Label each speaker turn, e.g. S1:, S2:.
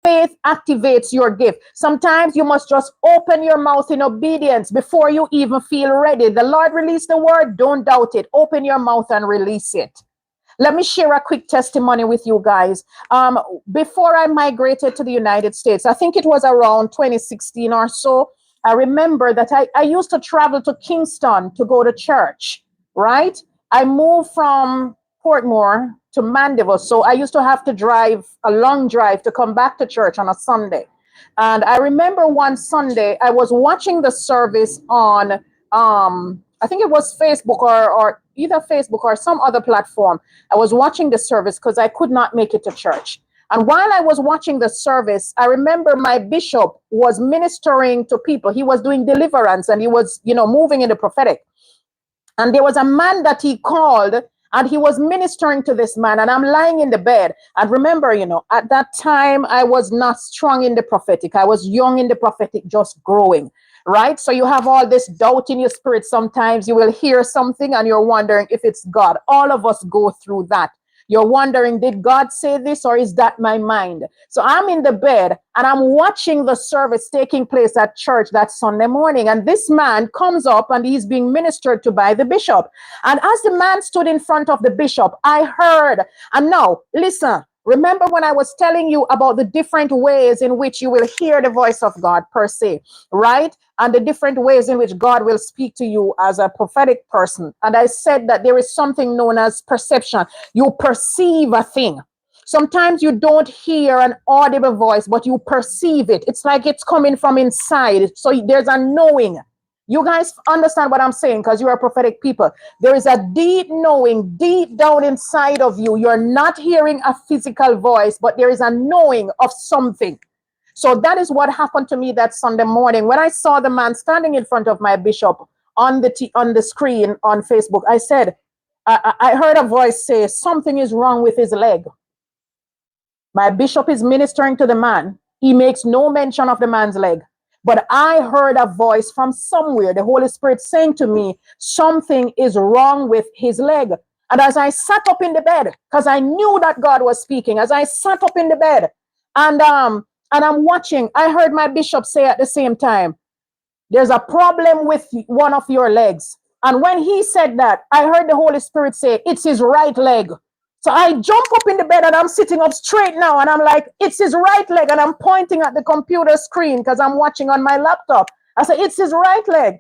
S1: Faith activates your gift. Sometimes you must just open your mouth in obedience before you even feel ready. The Lord released the word, don't doubt it. Open your mouth and release it. Let me share a quick testimony with you guys. Before I migrated to the United States, I think it was around 2016 or so, I remember that I used to travel to Kingston to go to church, right? I moved from Portmore to Mandeville, so I used to have to drive a long drive to come back to church on a Sunday. And I remember one Sunday, I was watching the service on, I think it was Facebook or either Facebook or some other platform. I was watching the service because I could not make it to church. And while I was watching the service, I remember my bishop was ministering to people. He was doing deliverance and he was, moving in the prophetic. And there was a man that he called and he was ministering to this man. And I'm lying in the bed. And remember, at that time, I was not strong in the prophetic. I was young in the prophetic, just growing, right? So you have all this doubt in your spirit. Sometimes you will hear something and you're wondering if it's God. All of us go through that. You're wondering, did God say this or is that my mind? So I'm in the bed and I'm watching the service taking place at church that Sunday morning. And this man comes up and he's being ministered to by the bishop. And as the man stood in front of the bishop, I heard, and now listen, remember when I was telling you about the different ways in which you will hear the voice of God per se, right? And the different ways in which God will speak to you as a prophetic person. And I said that there is something known as perception. You perceive a thing. Sometimes you don't hear an audible voice, but you perceive it. It's like it's coming from inside. So there's a knowing. You guys understand what I'm saying because you are prophetic people. There is a deep knowing deep down inside of you. You're not hearing a physical voice, but there is a knowing of something. So that is what happened to me that Sunday morning. When I saw the man standing in front of my bishop on the screen on Facebook, I said, I heard a voice say, something is wrong with his leg. My bishop is ministering to the man. He makes no mention of the man's leg. But I heard a voice from somewhere, the Holy Spirit saying to me, something is wrong with his leg. And as I sat up in the bed, because I knew that God was speaking, as I sat up in the bed and I'm watching, I heard my bishop say at the same time, there's a problem with one of your legs. And when he said that, I heard the Holy Spirit say, it's his right leg. So I jump up in the bed and I'm sitting up straight now. And I'm like, it's his right leg. And I'm pointing at the computer screen because I'm watching on my laptop. I said, it's his right leg.